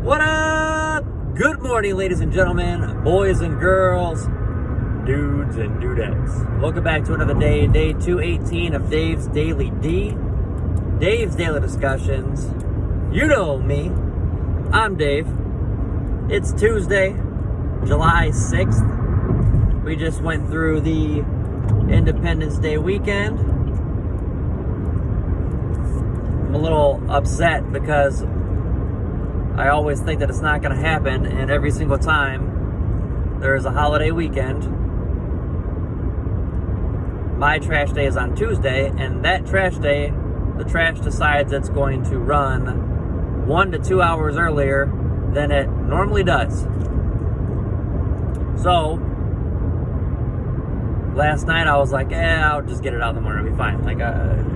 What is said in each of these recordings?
What up? Good morning, ladies and gentlemen, boys and girls, dudes and dudettes. Welcome back to another day 218 of Dave's Daily D. Dave's Daily Discussions. You know me. I'm Dave. It's Tuesday, July 6th. We just went through the Independence Day weekend. I'm a little upset because I always think that it's not going to happen, and every single time there is a holiday weekend, my trash day is on Tuesday, and that trash day, the trash decides it's going to run 1 to 2 hours earlier than it normally does. So, last night I was like, I'll just get it out in the morning, it'll be fine. Like,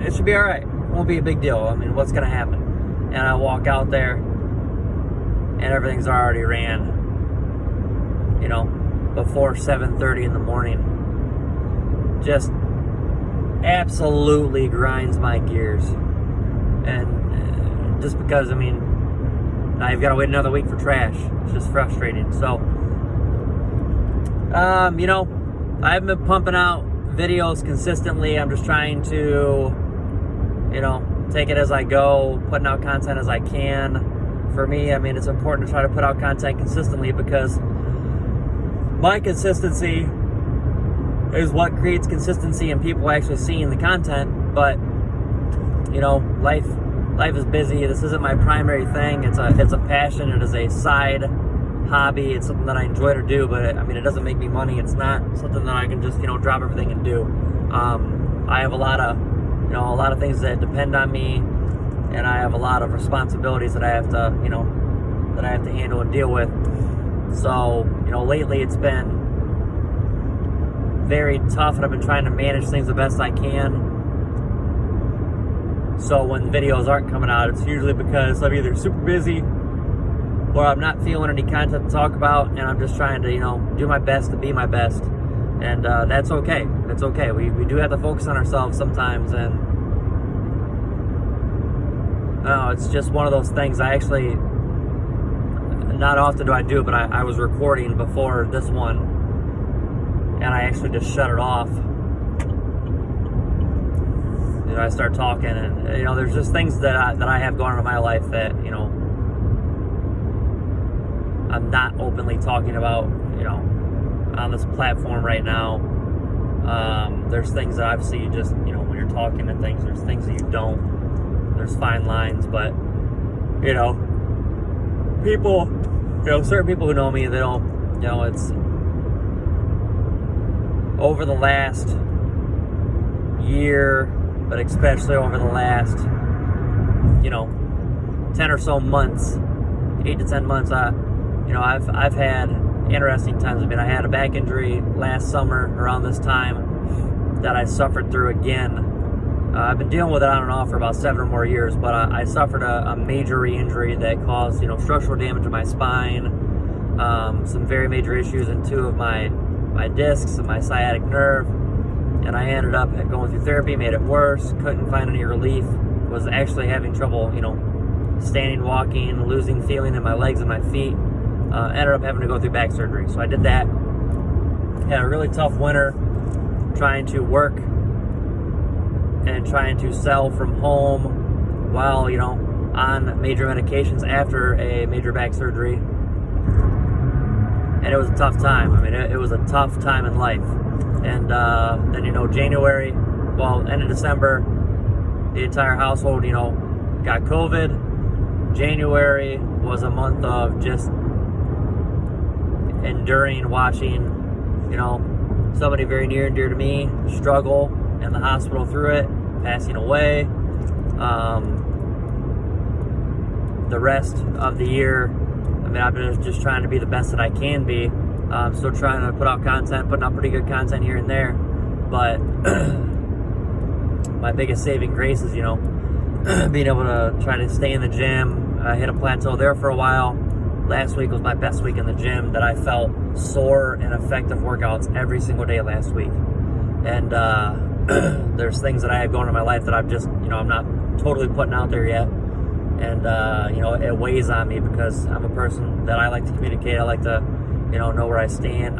it should be alright. It won't be a big deal. I mean, what's going to happen? And I walk out there, and everything's already ran, before 7:30 in the morning. Just absolutely grinds my gears. And just because, now you've got to wait another week for trash. It's just frustrating. So, I haven't been pumping out videos consistently. I'm just trying to, take it as I go, putting out content as I can. For me, it's important to try to put out content consistently because my consistency is what creates consistency in people actually seeing the content. But, life is busy. This isn't my primary thing. It's a passion. It is a side hobby. It's something that I enjoy to do, but it doesn't make me money. It's not something that I can just, drop everything and do. I have a lot of things that depend on me. And I have a lot of responsibilities that I have to, handle and deal with. So, lately it's been very tough, and I've been trying to manage things the best I can. So when videos aren't coming out, it's usually because I'm either super busy or I'm not feeling any content to talk about, and I'm just trying to, do my best to be my best. And that's okay. That's okay. We do have to focus on ourselves sometimes, and it's just one of those things. I actually, not often do I do it, but I was recording before this one, and I actually just shut it off. I start talking, and there's just things that I have going on in my life that I'm not openly talking about on this platform right now. There's things that obviously just when you're talking to things, there's things that you don't. There's fine lines, but people, certain people who know me, they don't, it's over the last year, but especially over the last 10 or so months, 8 to 10 months, I've had interesting times. I had a back injury last summer around this time that I suffered through again. I've been dealing with it on and off for about 7 or more years, but I suffered a major re-injury that caused, structural damage to my spine, some very major issues in 2 of my discs and my sciatic nerve, and I ended up going through therapy, made it worse, couldn't find any relief, was actually having trouble, standing, walking, losing feeling in my legs and my feet, ended up having to go through back surgery. So I did that, had a really tough winter trying to work and trying to sell from home while, on major medications after a major back surgery. And it was a tough time. It was a tough time in life. And then, January, end of December, the entire household, got COVID. January was a month of just enduring, watching, somebody very near and dear to me struggle in the hospital through it, passing away. The rest of the year, I've been just trying to be the best that I can be. Still trying to put out content, putting out pretty good content here and there. But my biggest saving grace is, being able to try to stay in the gym. I hit a plateau there for a while. Last week was my best week in the gym that I felt sore and effective workouts every single day last week. And there's things that I have going on in my life that I've just, I'm not totally putting out there yet. you know, it weighs on me because I'm a person that I like to communicate. I like to, you know where I stand.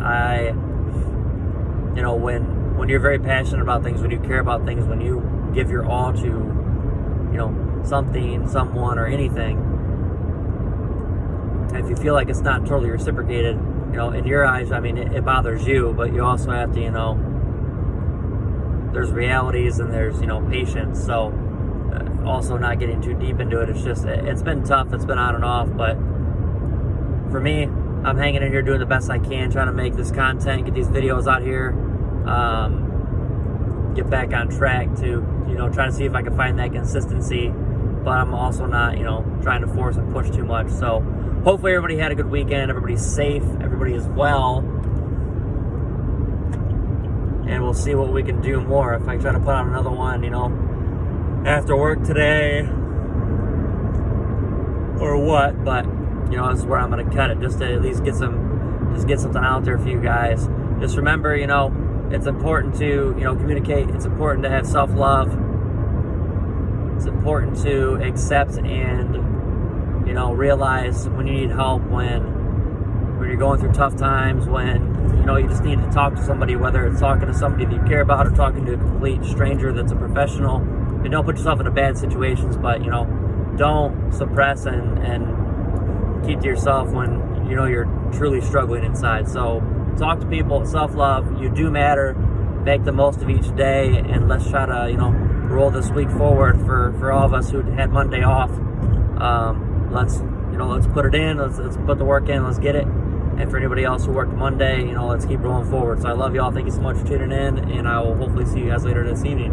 You know, when you're very passionate about things, when you care about things, when you give your all to, you know, something, someone, or anything, and if you feel like it's not totally reciprocated, you know, in your eyes, I mean, it bothers you, but you also have to, you know, there's realities and there's, you know, patience. So also not getting too deep into it. It's just, it's been tough. It's been on and off, but for me, I'm hanging in here doing the best I can, trying to make this content, get these videos out here, get back on track to, you know, try to see if I can find that consistency, but I'm also not, you know, trying to force and push too much. So hopefully everybody had a good weekend, everybody's safe, everybody is well, and we'll see what we can do more. If I try to put out another one, you know, after work today, or what, but, you know, this is where I'm going to cut it, just to at least get something out there for you guys. Just remember, you know, it's important to, you know, communicate. It's important to have self-love. It's important to accept and, you know, realize when you need help, when you're going through tough times, when, you know, you just need to talk to somebody, whether it's talking to somebody that you care about or talking to a complete stranger that's a professional. And don't put yourself in bad situations, but, you know, don't suppress and keep to yourself when, you know, you're truly struggling inside. So talk to people, self-love. You do matter. Make the most of each day, and let's try to, you know, roll this week forward for all of us who had Monday off. Let's put it in. Let's put the work in. Let's get it. And for anybody else who worked Monday, you know, let's keep rolling forward. So I love y'all. Thank you so much for tuning in, and I will hopefully see you guys later this evening.